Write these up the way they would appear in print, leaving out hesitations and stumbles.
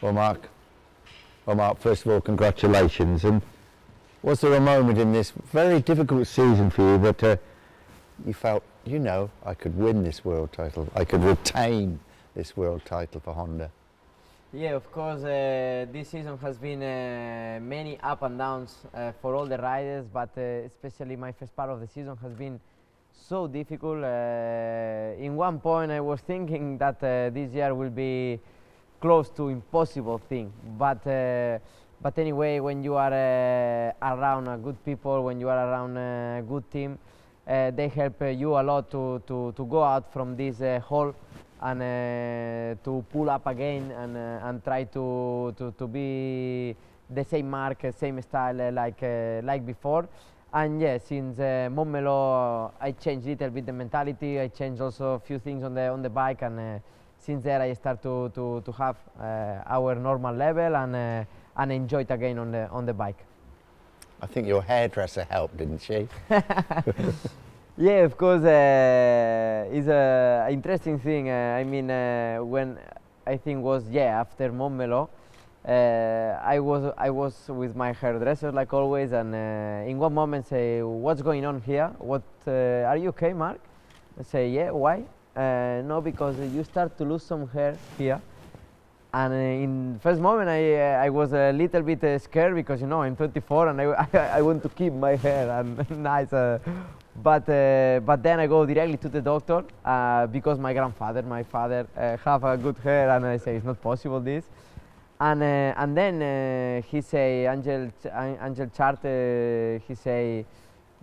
Well, Mark, first of all, congratulations. And was there a moment in this very difficult season for you that you felt, I could win this world title, I could retain this world title for Honda? Yeah, of course, this season has been many up and downs for all the riders, but especially my first part of the season has been so difficult. In one point I was thinking that this year will be close to impossible thing, but anyway, when you are around good people, when you are around a good team, they help you a lot to go out from this hole and to pull up again and try to be the same Marc, same style like before. And yeah, since Montmeló, I changed a little bit the mentality. I changed also a few things on the bike, and since there I start to have our normal level and enjoy it again on the bike. I think your hairdresser helped, didn't she? Yeah, of course, it's an interesting thing. I mean, when I think was after Montmeló, I was with my hairdresser like always, and in one moment say, "What's going on here? What are you okay, Marc?" I say, "Yeah, why?" No, because you start to lose some hair here. And in first moment I was a little bit scared because I'm 24 and I want to keep my hair and nice. But then I go directly to the doctor because my father have a good hair, and I say it's not possible this. And then he say, Angel Chart, he say,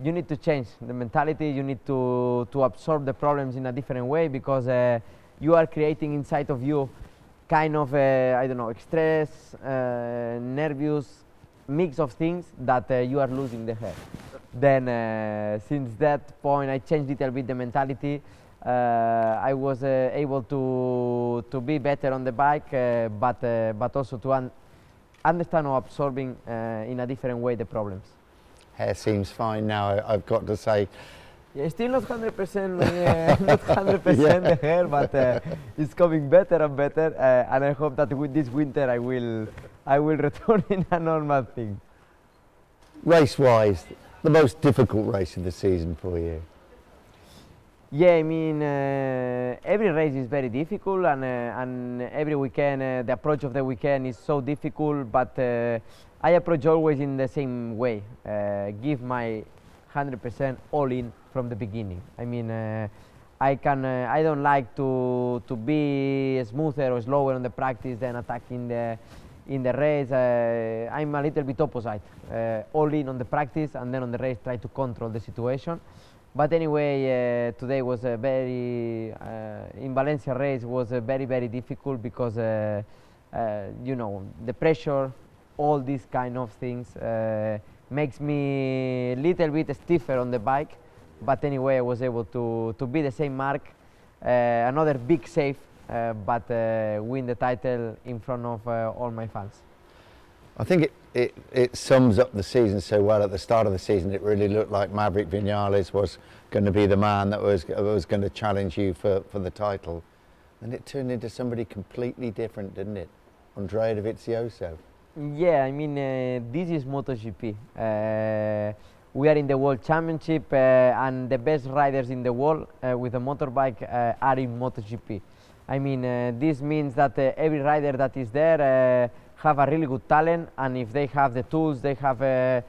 you need to change the mentality. You need to absorb the problems in a different way, because you are creating inside of you kind of I don't know, stress, nervous mix of things that you are losing the hair. Then since that point I changed a little bit the mentality. I was able to be better on the bike, but also to understand or absorbing in a different way the problems. Hair seems fine now, I've got to say. Yeah, still not 100%, not 100% the hair, but it's coming better and better, and I hope that with this winter I will return in a normal thing. Race-wise, the most difficult race of the season for you? Yeah, I mean, every race is very difficult, and every weekend, the approach of the weekend is so difficult, but I approach always in the same way, give my 100% all in from the beginning. I mean, I don't like to be smoother or slower on the practice than attacking in the race. I'm a little bit opposite, all in on the practice, and then on the race try to control the situation. But anyway, today was a very, in Valencia race was very, very difficult because, you know, the pressure, all these kind of things makes me a little bit stiffer on the bike. But anyway, I was able to be the same Marc, another big save, but win the title in front of all my fans. I think it sums up the season so well. At the start of the season, it really looked like Maverick Vinales was going to be the man that was going to challenge you for the title. And it turned into somebody completely different, didn't it? Andrea Dovizioso. Yeah, I mean, this is Motogp. We are in the World Championship, and the best riders in the world with a motorbike are in Motogp. I mean, this means that every rider that is there have a really good talent, and if they have the tools, they have the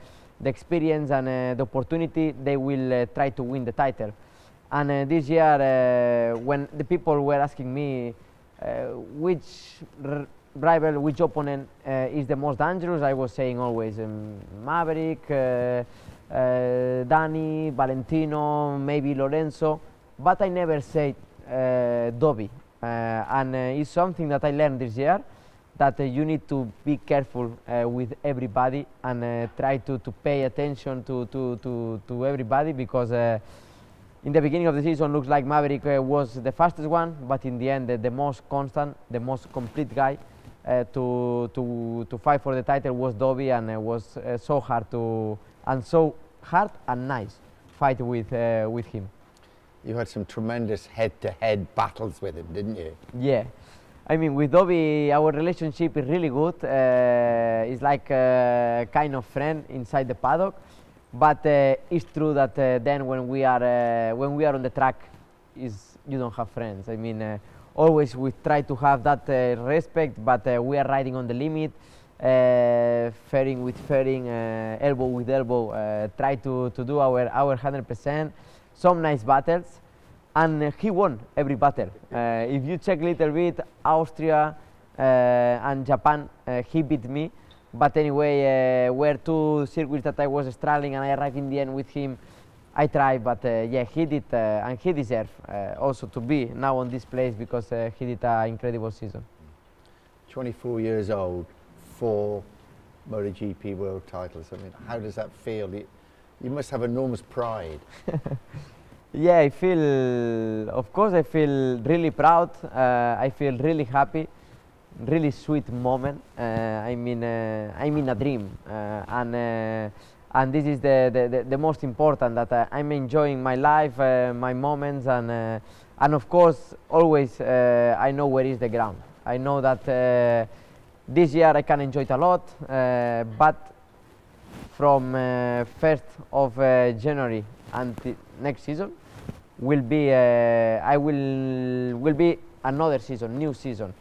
experience and the opportunity, they will try to win the title. And this year, when the people were asking me which rival, which opponent is the most dangerous, I was saying always Maverick, Danny, Valentino, maybe Lorenzo, but I never said Dobby. And it's something that I learned this year, that you need to be careful with everybody and try to pay attention to everybody, because in the beginning of the season looks like Maverick was the fastest one, but in the end the most constant, the most complete guy to fight for the title was Dobby, and it was so hard and nice fight with him. You had some tremendous head-to-head battles with him, didn't you? Yeah. I mean, with Dobby, our relationship is really good. It's like a kind of friend inside the paddock. But it's true that then when we are on the track, you don't have friends. I mean, always we try to have that respect, but we are riding on the limit, fairing with fairing, elbow with elbow. Try to do our 100%. Some nice battles. And he won every battle. If you check a little bit, Austria and Japan, he beat me. But anyway, were two circuits that I was struggling, and I arrived in the end with him. I tried, but yeah, he did, and he deserved also to be now on this place because he did an incredible season. 24 years old, 4 MotoGP world titles. I mean, how does that feel? You must have enormous pride. Yeah, of course I feel really proud. I feel really happy, really sweet moment. I'm in a dream, and this is the most important, that I'm enjoying my life, my moments, and of course always I know where is the ground. I know that this year I can enjoy it a lot, but from 1st of January until next season will be will be another season, new season.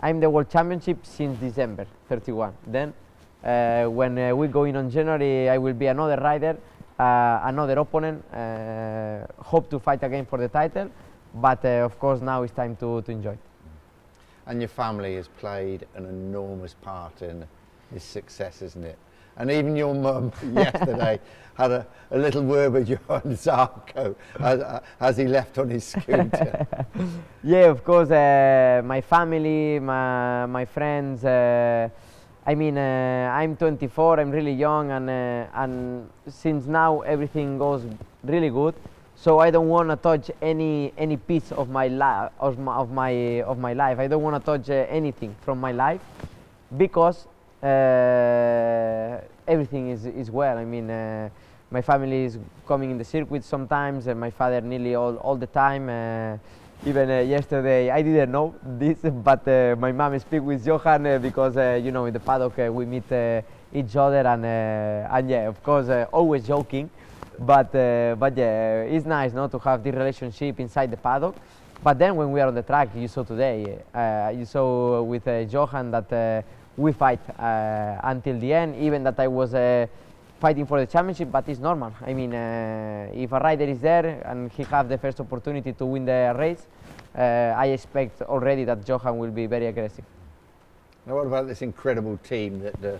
I'm the World Championship since December 31. Then when we go in on January, I will be another rider, another opponent, hope to fight again for the title, but of course now it's time to enjoy. And your family has played an enormous part in this success, isn't it? And even your mum yesterday had a little word with Johan Zarco as he left on his scooter. Yeah, of course, my family, my friends. I mean, I'm 24, I'm really young, and since now everything goes really good, so I don't want to touch any piece of my life, of my life. I don't want to touch anything from my life, because everything is well. I mean, my family is coming in the circuit sometimes, and my father nearly all the time. Even yesterday, I didn't know this, but my mom speak with Johan because you know, in the paddock we meet each other, and yeah, of course, always joking, but yeah, it's nice, no, to have this relationship inside the paddock. But then when we are on the track, you saw today, you saw with Johan that we fight until the end, even that I was fighting for the championship, but it's normal. I mean, if a rider is there and he have the first opportunity to win the race, I expect already that Johan will be very aggressive. Now, what about this incredible team that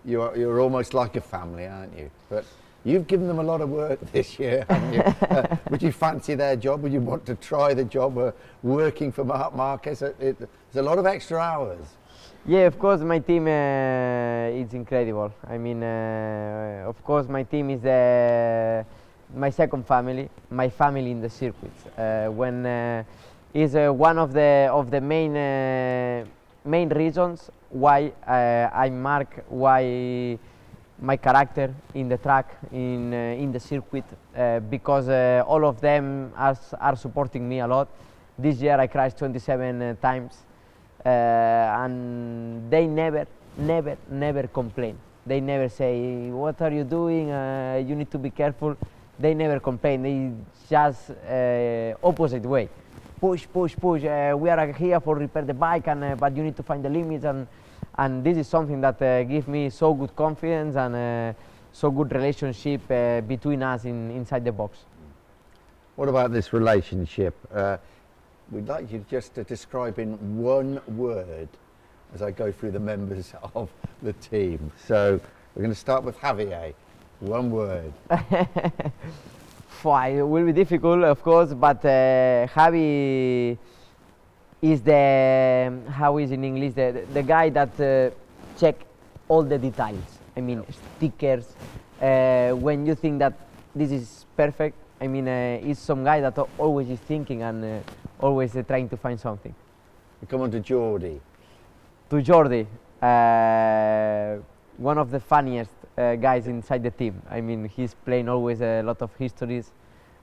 you're almost like a family, aren't you? But you've given them a lot of work this year, haven't you? Would you fancy their job? Would you want to try the job working for Marquez? There's a lot of extra hours. Yeah, of course, my team is incredible. I mean, of course, my team is my second family, my family in the circuits. Is one of the main reasons why I'm Marc, why my character in the track, in the circuit, because all of them are supporting me a lot. This year I crashed 27 times. And they never complain. They never say, what are you doing, you need to be careful. They never complain. They just opposite way, push. We are here for repair the bike, but you need to find the limits, and this is something that gives me so good confidence and so good relationship between us inside the box. What about this relationship? We'd like you just to describe in one word as I go through the members of the team. So we're going to start with Javier. One word. It will be difficult, of course, but Javi is how is in English, the guy that check all the details. I mean, stickers. When you think that this is perfect, I mean, he's some guy that always is thinking and always trying to find something. We come on to Jordi. To Jordi, one of the funniest guys inside the team. I mean, he's playing always a lot of histories,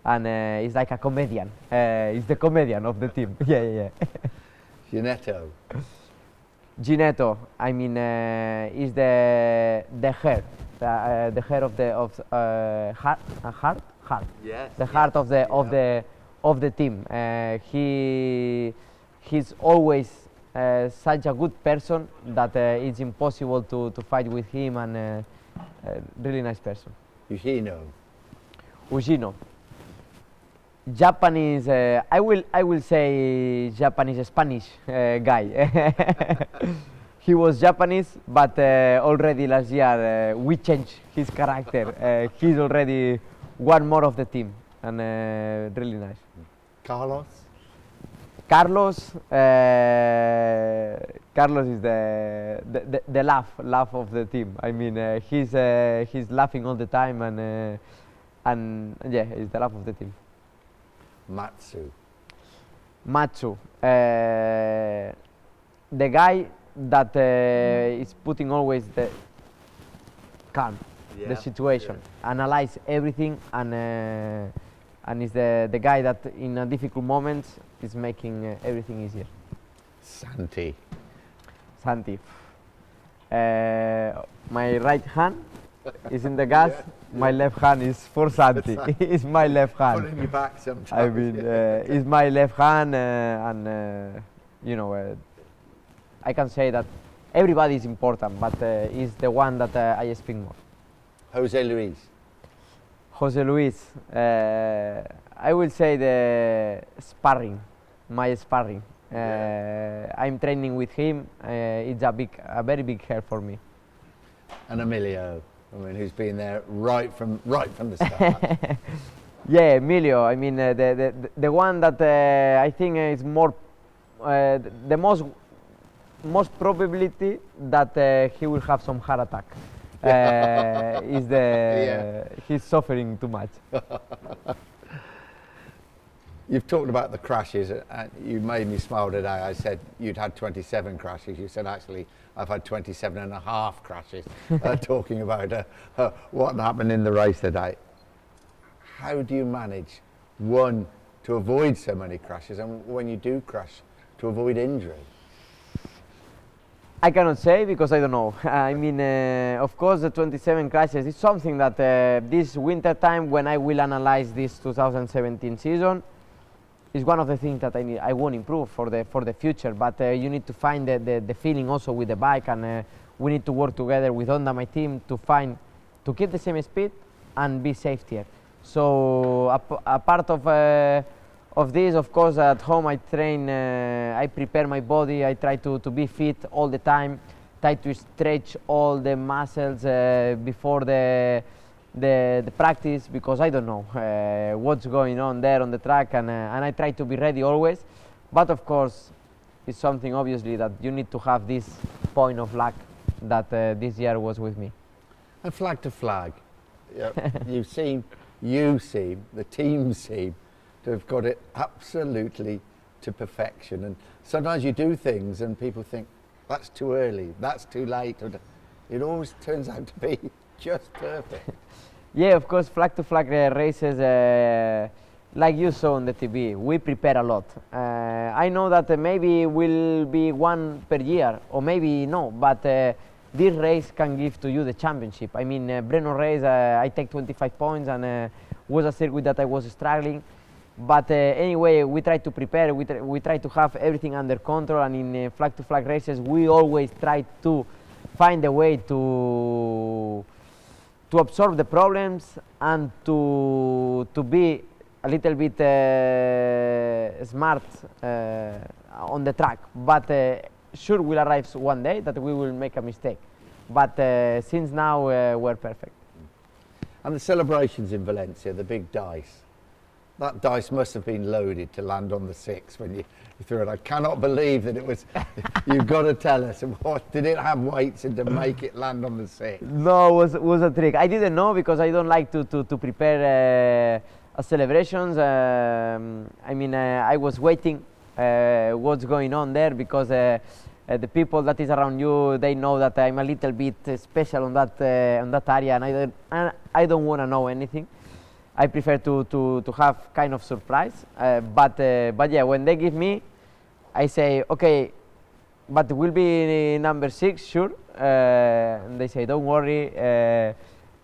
and he's like a comedian. He's the comedian of the team. Yeah. Ginetto. Ginetto, I mean, is the heart, the heart of the heart, Yes, the heart of the of the team. He's always such a good person that it's impossible to fight with him, and really nice person. Ugino. Japanese, I will say Japanese Spanish guy. He was Japanese, but already last year we changed his character. He's already one more of the team, and really nice. Carlos. Carlos, Carlos is the laugh of the team. I mean, he's laughing all the time, and yeah, he's the laugh of the team. Matsu, the guy that is putting always the calm, the situation, analyze everything, and is the guy that in a difficult moments is making everything easier. Santi. My right hand is in the gas. My left hand is for Santi. It's my left hand. Pulling you back sometimes. I mean, it's my left hand, and you know, I can say that everybody is important, but it's the one that I speak more. Jose Luis. I will say the sparring, my sparring. I'm training with him. It's a very big help for me. And Emilio, I mean, who's been there right from the start. Yeah, Emilio. I mean, the one that I think is more the most probability that he will have some heart attack. Is he's suffering too much. You've talked about the crashes, and you made me smile today. I said you'd had 27 crashes. You said, actually, I've had 27 and a half crashes, talking about what happened in the race today. How do you manage, one, to avoid so many crashes, and when you do crash, to avoid injury? I cannot say because I don't know. I mean, of course, the 27 crashes is something that this winter time, when I will analyze this 2017 season, is one of the things that I want to improve for the future. But you need to find the feeling also with the bike, and we need to work together with Honda, my team, to keep the same speed and be safer. So a part of this, of course, at home I train, I prepare my body, I try to be fit all the time, try to stretch all the muscles before the practice, because I don't know what's going on there on the track, and I try to be ready always. But of course, it's something obviously that you need to have this point of luck that this year was with me. And flag to flag, you seem, the team seem to have got it absolutely to perfection. And sometimes you do things and people think, that's too early, that's too late. It always turns out to be just perfect. Yeah, of course, flag to flag races, like you saw on the TV, we prepare a lot. I know that maybe will be one per year, or maybe no, but this race can give to you the championship. I mean, Brno race, I take 25 points, and was a circuit that I was struggling. But anyway, we try to prepare, we try to have everything under control, and in flag to flag races, we always try to find a way to absorb the problems and to be a little bit smart on the track. But sure will arrive one day that we will make a mistake. But since now we're perfect. And the celebrations in Valencia, the big dice. That dice must have been loaded to land on the 6 when you threw it. I cannot believe that it was, you've got to tell us, what, did it have weights and to make it land on the 6? No, it was a trick. I didn't know because I don't like to prepare celebrations. I mean, I was waiting what's going on there, because the people that is around you, they know that I'm a little bit special on that area, and I don't want to know anything. I prefer to have kind of surprise, but yeah, when they give me, I say, okay, but we'll be number 6, sure. And they say, don't worry,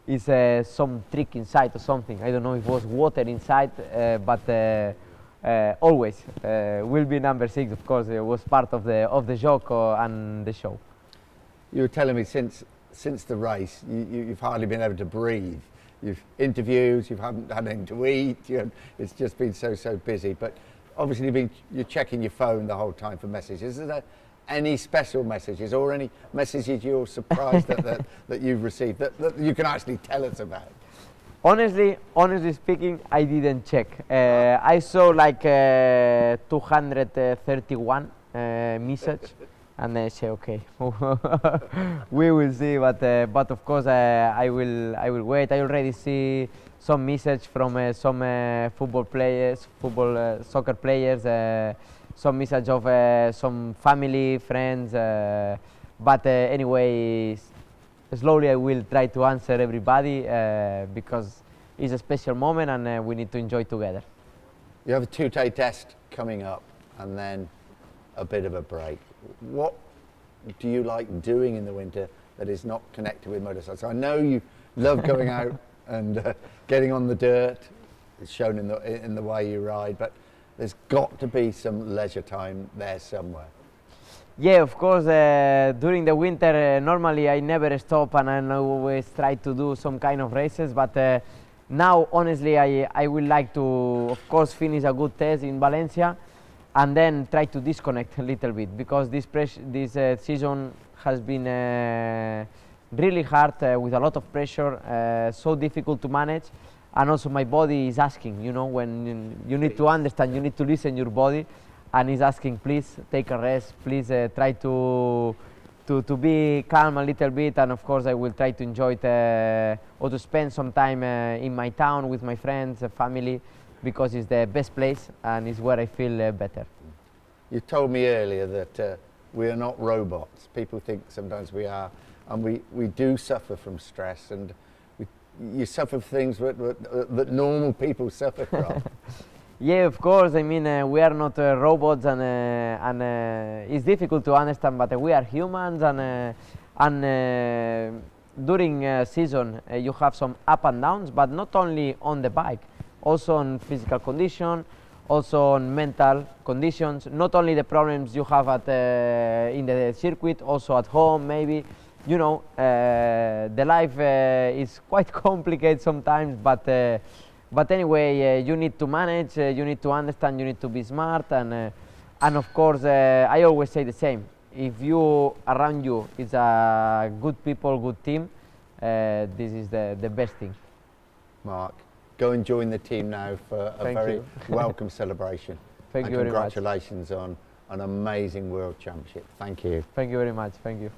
it's some trick inside or something. I don't know if it was water inside, but always we'll be number 6. Of course, it was part of the joke and the show. You were telling me since the race, you've hardly been able to breathe. You've interviews, you haven't had anything to eat. It's just been so busy. But obviously, you're checking your phone the whole time for messages. Is there any special messages or any messages you're surprised that you've received that you can actually tell us about? Honestly speaking, I didn't check. I saw like 231 message, and I say, okay, we will see. But of course, I will wait. I already see some message from some soccer players. Some message of some family, friends, but anyway, slowly I will try to answer everybody because it's a special moment and we need to enjoy together. You have a 2-day test coming up and then a bit of a break. What do you like doing in the winter that is not connected with motorcycles? I know you love going out and getting on the dirt. It's shown in the way you ride, but there's got to be some leisure time there somewhere. Yeah, of course, during the winter, normally I never stop and I always try to do some kind of races, but now, honestly, I would like to, of course, finish a good test in Valencia and then try to disconnect a little bit, because this season has been really hard with a lot of pressure, so difficult to manage. And also my body is asking, when you need to understand, you need to listen your body, and it's asking, please take a rest, please try to be calm a little bit, and of course I will try to enjoy it or to spend some time in my town with my friends, family, because it's the best place and it's where I feel better. You told me earlier that we are not robots. People think sometimes we are, and we do suffer from stress, and you suffer things that normal people suffer from. Yeah, of course. I mean, we are not robots, and it's difficult to understand, but we are humans, and during season you have some up and downs, but not only on the bike, also on physical condition, also on mental conditions. Not only the problems you have in the circuit, also at home, maybe. The life is quite complicated sometimes, but anyway, you need to manage, you need to understand, you need to be smart, and of course, I always say the same. If you around you is a good people, good team, this is the best thing. Marc, go and join the team now for a very welcome celebration. Thank you very much. Congratulations on an amazing World Championship. Thank you. Thank you very much. Thank you.